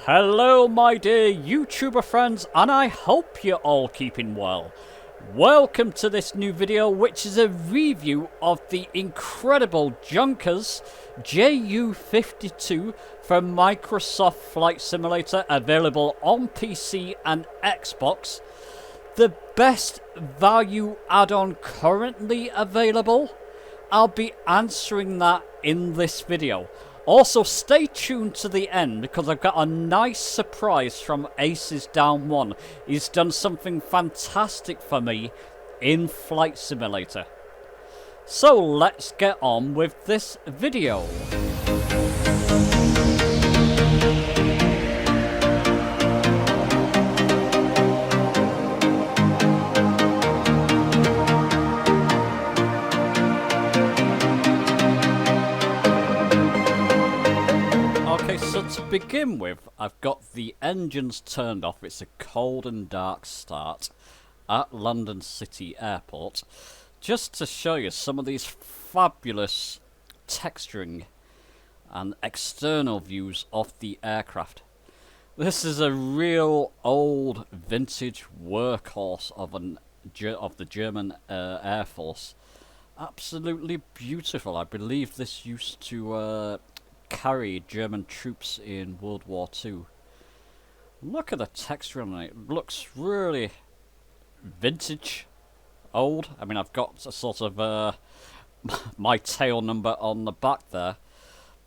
Hello my dear YouTuber friends, and I hope you're all keeping well. Welcome to this new video, which is a review of the incredible Junkers JU-52 from Microsoft Flight Simulator, available on PC and Xbox. The best value add-on currently available. I'll be answering that in this video. Also, stay tuned to the end because I've got a nice surprise from Aces Down 1. He's done something fantastic for me in Flight Simulator. So let's get on with this video. To begin with, I've got the engines turned off. It's a cold and dark start at London City Airport, just to show you some of these fabulous texturing and external views of the aircraft. This is a real old vintage workhorse of the German Air Force. Absolutely beautiful. I believe this used to carry German troops in World War II. Look at the texture on it. It looks really vintage, old. I mean, I've got a sort of my tail number on the back there,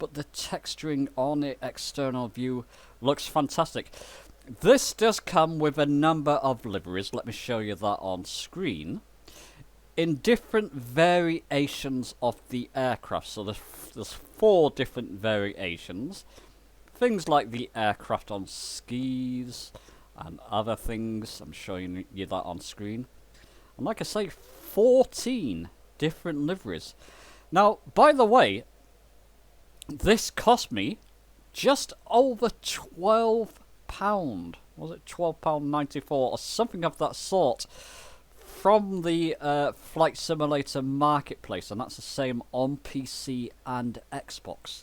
but the texturing on the external view looks fantastic. This does come with a number of liveries. Let me show you that on screen. In different variations of the aircraft. So there's 4 different variations. Things like the aircraft on skis and other things. I'm showing you that on screen. And like I say, 14 different liveries. Now, by the way, this cost me just over £12. Was it £12.94 or something of that sort? From the Flight Simulator Marketplace, and that's the same on PC and Xbox.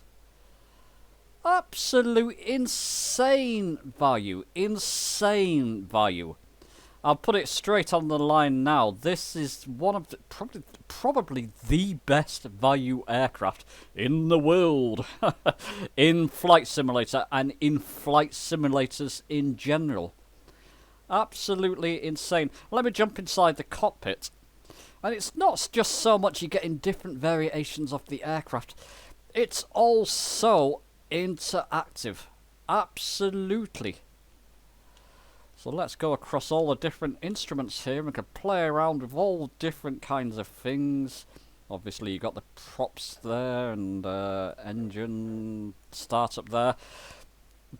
Absolute insane value, insane value. I'll put it straight on the line now. This is one of the, probably the best value aircraft in the world in Flight Simulator and in flight simulators in general. Absolutely insane. Let me jump inside the cockpit. And it's not just so much you're getting different variations of the aircraft. It's also interactive. Absolutely. So let's go across all the different instruments here. We can play around with all different kinds of things. Obviously you've got the props there and engine startup there.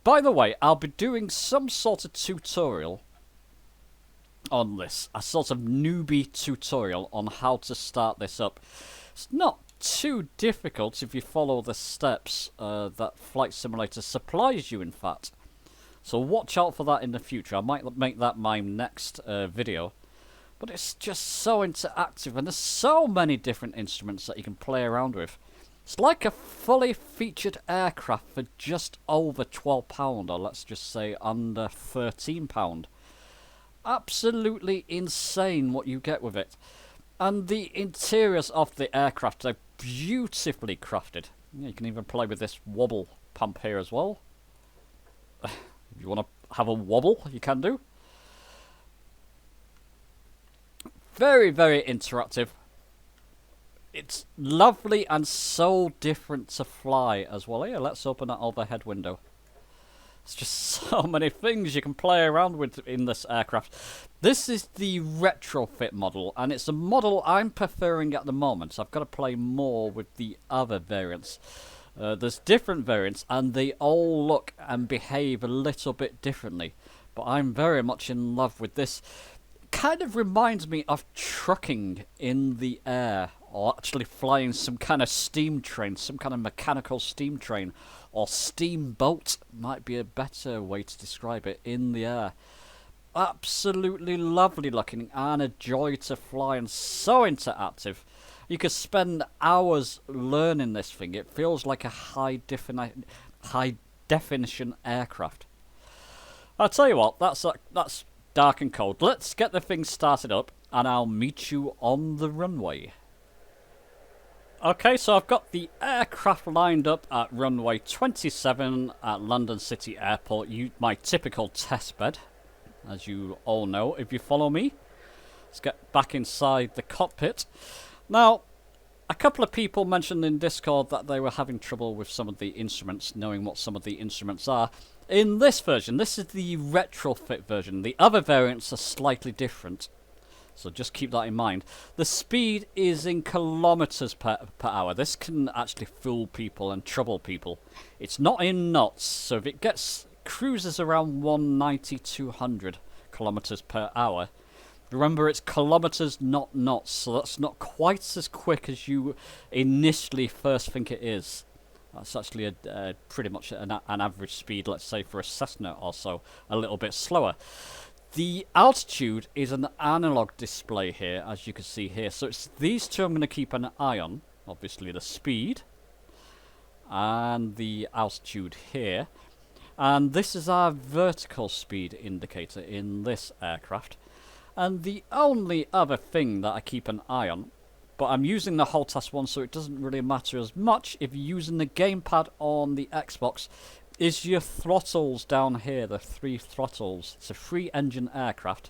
By the way, I'll be doing some sort of tutorial on this, a sort of newbie tutorial on how to start this up. It's not too difficult if you follow the steps that Flight Simulator supplies you, in fact. So watch out for that in the future. I might make that my next video. But it's just so interactive, and there's so many different instruments that you can play around with. It's like a fully featured aircraft for just over £12, or let's just say under £13. Absolutely insane what you get with it. And the interiors of the aircraft are beautifully crafted. Yeah, you can even play with this wobble pump here as well. If you want to have a wobble, you can do. Very, very interactive. It's lovely and so different to fly as well. Here, let's open that overhead window. It's just so many things you can play around with in this aircraft. This is the retrofit model, and it's a model I'm preferring at the moment. So I've got to play more with the other variants. There's different variants, and they all look and behave a little bit differently. But I'm very much in love with this. Kind of reminds me of trucking in the air, or actually flying some kind of steam train, some kind of mechanical steam train, or steamboat might be a better way to describe it, in the air. Absolutely lovely looking and a joy to fly, and so interactive. You could spend hours learning this thing. It feels like a high definition aircraft. I'll tell you what, that's dark and cold. Let's get the thing started up, and I'll meet you on the runway. Okay, so I've got the aircraft lined up at runway 27 at London City Airport, my typical test bed, as you all know if you follow me. Let's get back inside the cockpit. Now, a couple of people mentioned in Discord that they were having trouble with some of the instruments, knowing what some of the instruments are. In this version, this is the retrofit version. The other variants are slightly different. So just keep that in mind. The speed is in kilometers per hour. This can actually fool people and trouble people. It's not in knots, so if it cruises around 190, 200 kilometers per hour. Remember, it's kilometers, not knots, so that's not quite as quick as you initially first think it is. That's actually pretty much an average speed, let's say, for a Cessna or so, a little bit slower. The altitude is an analog display here, as you can see here. So it's these two I'm going to keep an eye on. Obviously the speed and the altitude here. And this is our vertical speed indicator in this aircraft. And the only other thing that I keep an eye on, but I'm using the HOTAS one so it doesn't really matter as much if you're using the gamepad on the Xbox, is your throttles down here, the 3 throttles. It's a 3-engine aircraft.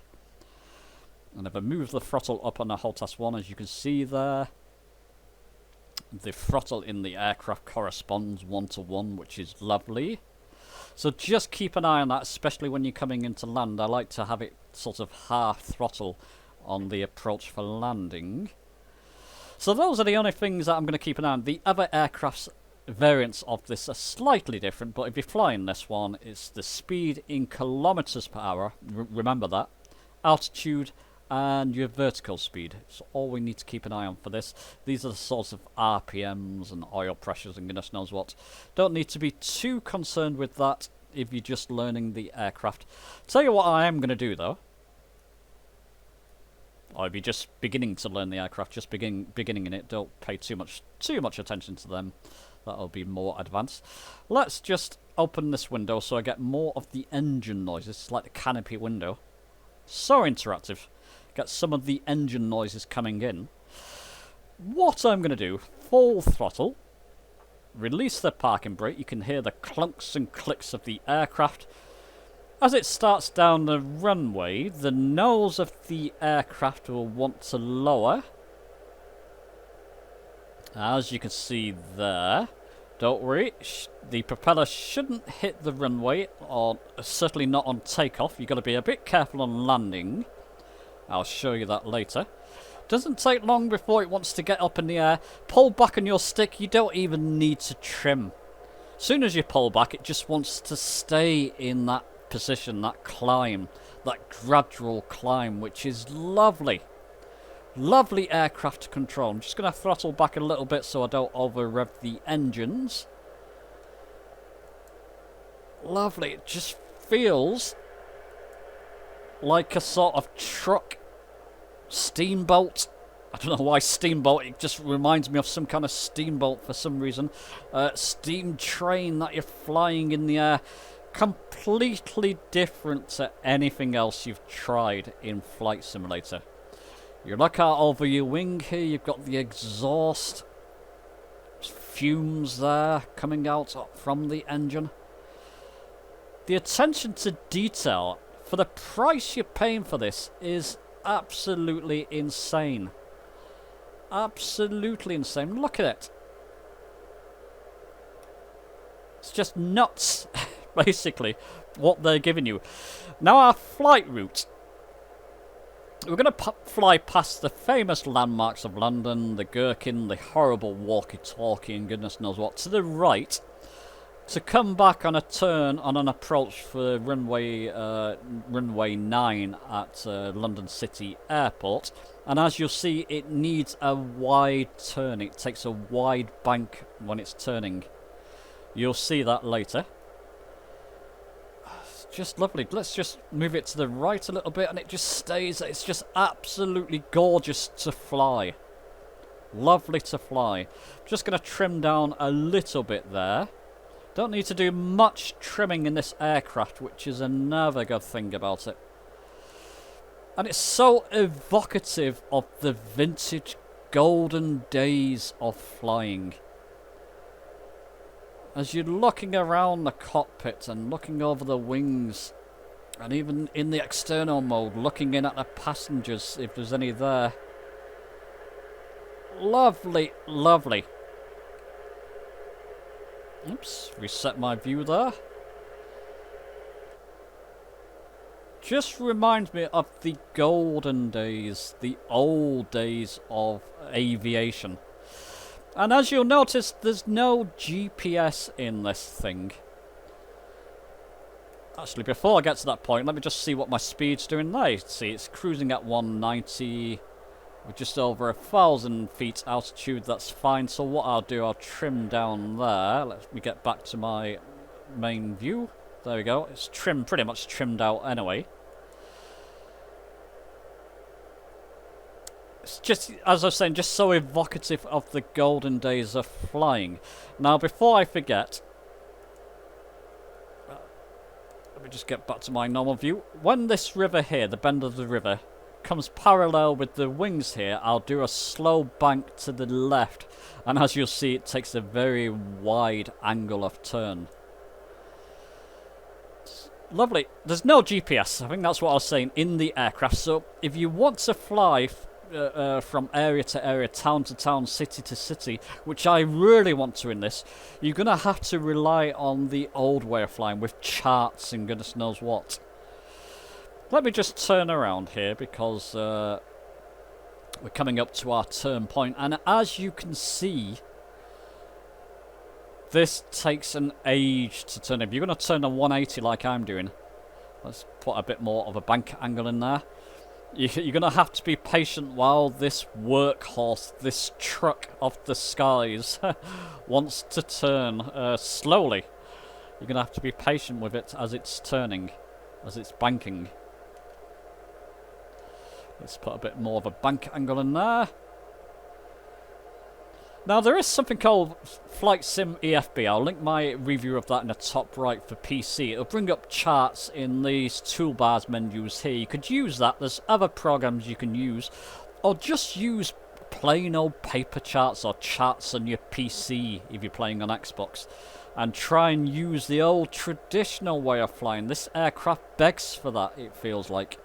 And if I move the throttle up on the HOTAS 1, as you can see there, the throttle in the aircraft corresponds 1-to-1, which is lovely. So just keep an eye on that, especially when you're coming into land. I like to have it sort of half throttle on the approach for landing. So those are the only things that I'm going to keep an eye on. The other aircraft's variants of this are slightly different, but if you're flying this one, it's the speed in kilometers per hour, remember that, altitude, and your vertical speed. It's all we need to keep an eye on for this. These are the sorts of RPMs and oil pressures and goodness knows what. Don't need to be too concerned with that if you're just learning the aircraft. Tell you what I am going to do though, or if you're just beginning to learn the aircraft, just beginning in it, don't pay too much attention to them. That'll be more advanced. Let's just open this window so I get more of the engine noises. It's like the canopy window. So interactive. Get some of the engine noises coming in. What I'm going to do, full throttle. Release the parking brake. You can hear the clunks and clicks of the aircraft. As it starts down the runway, the nose of the aircraft will want to lower. As you can see there, don't worry, the propeller shouldn't hit the runway, or certainly not on takeoff. You've got to be a bit careful on landing. I'll show you that later. Doesn't take long before it wants to get up in the air. Pull back on your stick, you don't even need to trim. As soon as you pull back, it just wants to stay in that position, that climb, that gradual climb, which is lovely. Lovely aircraft to control. I'm just going to throttle back a little bit so I don't over-rev the engines. Lovely. It just feels like a sort of truck. Steamboat. I don't know why steamboat. It just reminds me of some kind of steamboat for some reason. Steam train that you're flying in the air. Completely different to anything else you've tried in Flight Simulator. You look out over your wing here, you've got the exhaust fumes there coming out from the engine. The attention to detail for the price you're paying for this is absolutely insane. Absolutely insane. Look at it. It's just nuts, basically, what they're giving you. Now our flight route. We're going to fly past the famous landmarks of London, the Gherkin, the horrible walkie-talkie and goodness knows what, to the right, to come back on a turn on an approach for runway 9 at London City Airport. And as you'll see, it needs a wide turn. It takes a wide bank when it's turning. You'll see that later. Just lovely. Let's just move it to the right a little bit and it just stays. It's just absolutely gorgeous to fly. Lovely to fly. Just going to trim down a little bit there. Don't need to do much trimming in this aircraft, which is another good thing about it. And it's so evocative of the vintage golden days of flying. As you're looking around the cockpit and looking over the wings, and even in the external mode, looking in at the passengers if there's any there. Lovely, lovely. Oops, reset my view there. Just reminds me of the golden days, the old days of aviation. And as you'll notice, there's no GPS in this thing. Actually, before I get to that point, let me just see what my speed's doing there. See, it's cruising at 190, with just over 1,000 feet altitude. That's fine. So what I'll do, I'll trim down there. Let me get back to my main view. There we go. It's pretty much trimmed out anyway. It's just, as I was saying, just so evocative of the golden days of flying. Now, before I forget, let me just get back to my normal view. When this river here, the bend of the river, comes parallel with the wings here, I'll do a slow bank to the left. And as you'll see, it takes a very wide angle of turn. Lovely. There's no GPS. I think that's what I was saying in the aircraft. So if you want to fly from area to area, town to town, city to city, which I really want to in this, you're going to have to rely on the old way of flying with charts and goodness knows what. Let me just turn around here because we're coming up to our turn point, and as you can see, this takes an age to turn. If you're going to turn a 180 like I'm doing, let's put a bit more of a bank angle in there. You're going to have to be patient while this workhorse, this truck of the skies, wants to turn slowly. You're going to have to be patient with it as it's turning, as it's banking. Let's put a bit more of a bank angle in there. Now, there is something called Flight Sim EFB. I'll link my review of that in the top right for PC. It'll bring up charts in these toolbars menus here. You could use that. There's other programs you can use. Or just use plain old paper charts or charts on your PC if you're playing on Xbox. And try and use the old traditional way of flying. This aircraft begs for that, it feels like.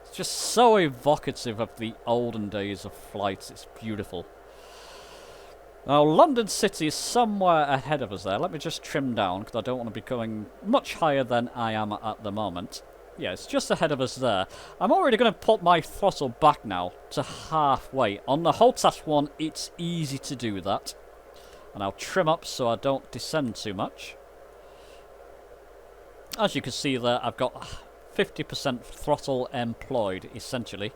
It's just so evocative of the olden days of flights. It's beautiful. Now, London City is somewhere ahead of us there. Let me just trim down, because I don't want to be going much higher than I am at the moment. Yeah, it's just ahead of us there. I'm already going to put my throttle back now to halfway. On the HOTAS one, it's easy to do that. And I'll trim up so I don't descend too much. As you can see there, I've got 50% throttle employed, essentially.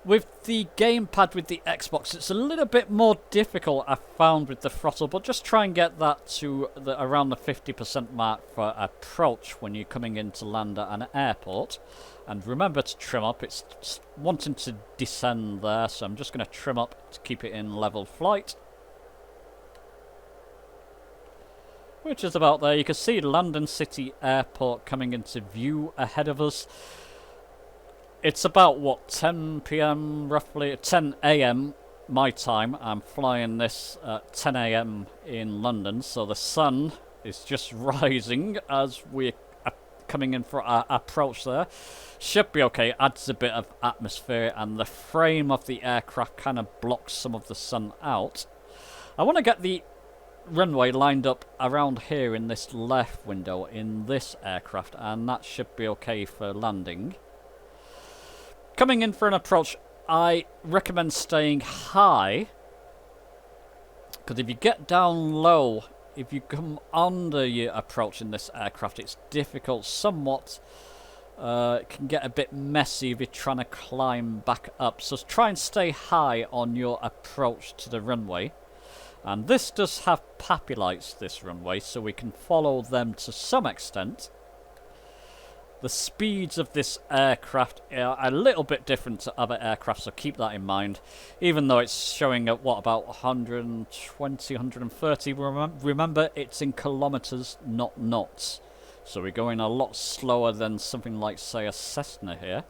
With the gamepad with the Xbox, it's a little bit more difficult, I found, with the throttle, but just try and get that to around the 50% mark for approach when you're coming in to land at an airport. And remember to trim up. It's wanting to descend there, so I'm just going to trim up to keep it in level flight. Which is about there. You can see London City Airport coming into view ahead of us. It's about, what, 10 PM roughly? 10 AM my time. I'm flying this at 10 AM in London, so the sun is just rising as we're coming in for our approach there. Should be okay. Adds a bit of atmosphere, and the frame of the aircraft kind of blocks some of the sun out. I want to get the runway lined up around here in this left window in this aircraft, and that should be okay for landing. Coming in for an approach, I recommend staying high, because if you get down low, if you come under your approach in this aircraft, it's difficult somewhat. It can get a bit messy if you're trying to climb back up, so try and stay high on your approach to the runway. And this does have PAPI lights, this runway, so we can follow them to some extent. The speeds of this aircraft are a little bit different to other aircraft, so keep that in mind. Even though it's showing at, what, about 120, 130, remember it's in kilometers, not knots. So we're going a lot slower than something like, say, a Cessna here.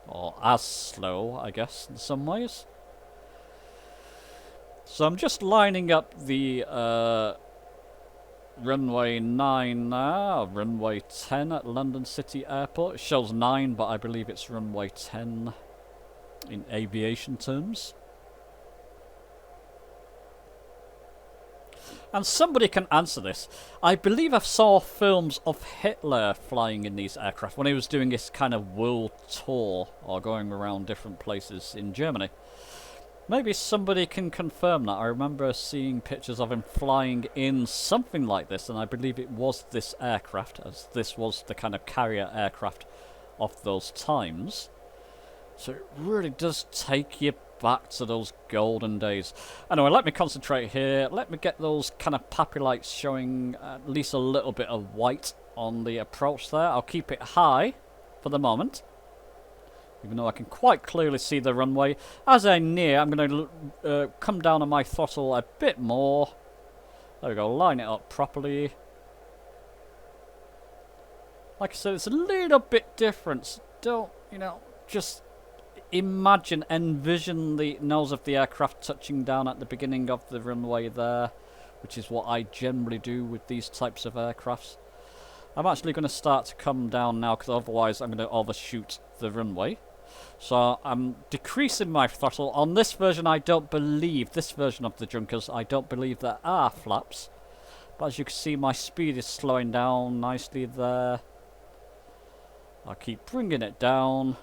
Or as slow, I guess, in some ways. So I'm just lining up the runway 9 now, runway 10 at London City Airport. It shows 9, but I believe it's runway 10 in aviation terms. And somebody can answer this. I believe I saw films of Hitler flying in these aircraft when he was doing this kind of world tour or going around different places in Germany. Maybe somebody can confirm that. I remember seeing pictures of him flying in something like this, and I believe it was this aircraft, as this was the kind of carrier aircraft of those times. So it really does take you back to those golden days. Anyway, let me concentrate here. Let me get those kind of papillites showing at least a little bit of white on the approach there. I'll keep it high for the moment, even though I can quite clearly see the runway. As I near, I'm going to come down on my throttle a bit more. There we go, line it up properly. Like I said, it's a little bit different. So don't, you know, just imagine, envision the nose of the aircraft touching down at the beginning of the runway there, which is what I generally do with these types of aircrafts. I'm actually going to start to come down now, because otherwise I'm going to overshoot the runway. So I'm decreasing my throttle. On this version, I don't believe, this version of the Junkers, I don't believe there are flaps. But as you can see, my speed is slowing down nicely there. I'll keep bringing it down.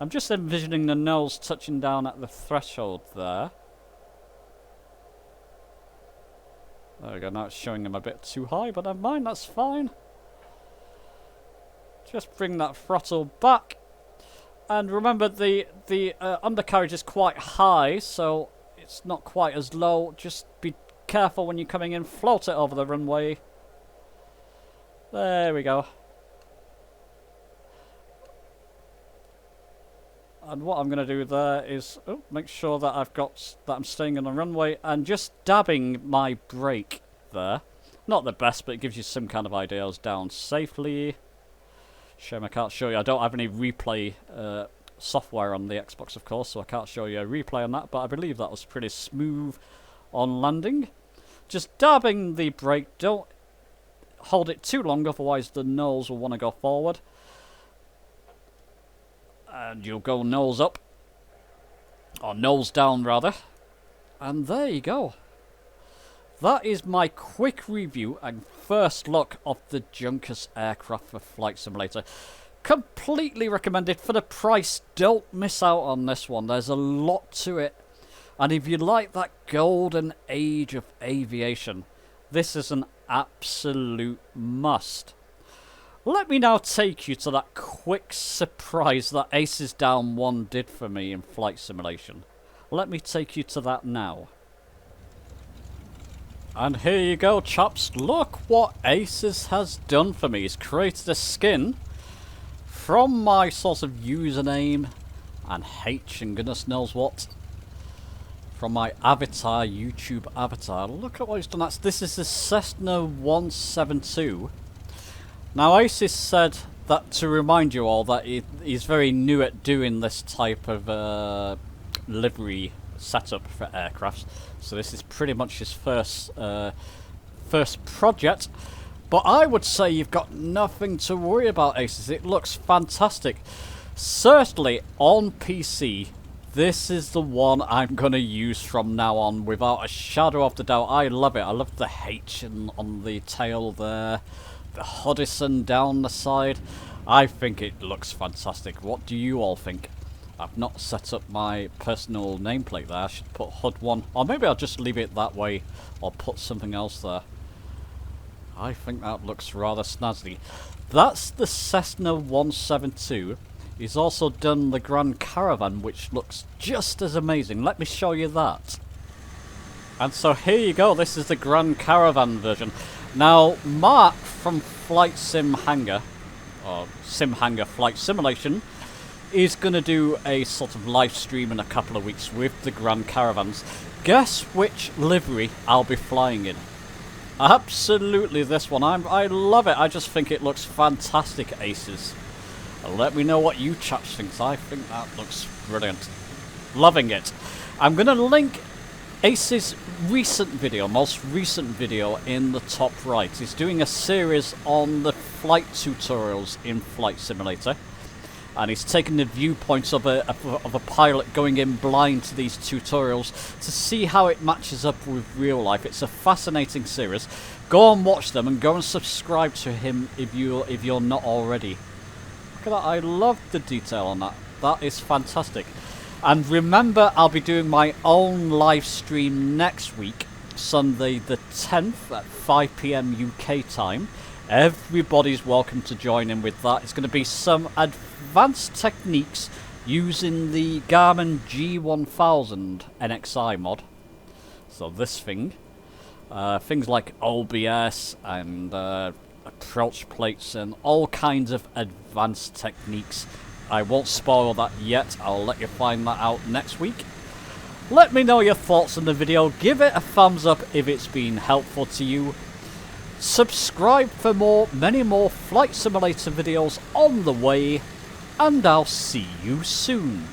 I'm just envisioning the nose touching down at the threshold there. There we go, now it's showing him a bit too high, but never mind, that's fine. Just bring that throttle back. And remember, the undercarriage is quite high, so it's not quite as low. Just be careful when you're coming in. Float it over the runway. There we go. And what I'm going to do there is make sure that I'm staying on the runway and just dabbing my brake there. Not the best, but it gives you some kind of idea. I was down safely. Shame I can't show you. I don't have any replay software on the Xbox, of course, so I can't show you a replay on that, but I believe that was pretty smooth on landing. Just dabbing the brake. Don't hold it too long, otherwise the nose will want to go forward. And you'll go nose up, or nose down rather, and there you go. That is my quick review and first look of the Junkers aircraft for Flight Simulator. Completely recommended for the price. Don't miss out on this one. There's a lot to it, and if you like that golden age of aviation, this is an absolute must. Let me now take you to that quick surprise that Aces Down 1 did for me in Flight Simulation. Let me take you to that now. And here you go, chaps. Look what Aces has done for me. He's created a skin from my sort of username and H and goodness knows what. From my avatar, YouTube avatar. Look at what he's done. This is the Cessna 172. Now, Aces said that to remind you all that he's very new at doing this type of livery setup for aircrafts. So this is pretty much his first project. But I would say you've got nothing to worry about, Aces. It looks fantastic. Certainly on PC, this is the one I'm going to use from now on without a shadow of the doubt. I love it. I love the H on the tail there. The Hodison down the side. I think it looks fantastic. What do you all think? I've not set up my personal nameplate there. I should put HUD1, or maybe I'll just leave it that way, or put something else there. I think that looks rather snazzy. That's the Cessna 172. He's also done the Grand Caravan, which looks just as amazing. Let me show you that. And so here you go, this is the Grand Caravan version. Now, Mark from Flight Sim Hangar, or Sim Hangar Flight Simulation, is going to do a sort of live stream in a couple of weeks with the Grand Caravans. Guess which livery I'll be flying in? Absolutely this one. I love it. I just think it looks fantastic, Aces. Let me know what you chaps think. I think that looks brilliant. Loving it. I'm going to link Ace's most recent video in the top right. He's doing a series on the flight tutorials in Flight Simulator. And he's taken the viewpoints of a pilot going in blind to these tutorials to see how it matches up with real life. It's a fascinating series. Go and watch them and go and subscribe to him if you're not already. Look at that, I love the detail on that. That is fantastic. And remember, I'll be doing my own live stream next week, Sunday the 10th at 5 PM UK time. Everybody's welcome to join in with that. It's going to be some advanced techniques using the Garmin G1000 NXI mod. So this thing, things like OBS and approach plates and all kinds of advanced techniques. I won't spoil that yet, I'll let you find that out next week. Let me know your thoughts on the video, give it a thumbs up if it's been helpful to you. Subscribe for many more Flight Simulator videos on the way, and I'll see you soon.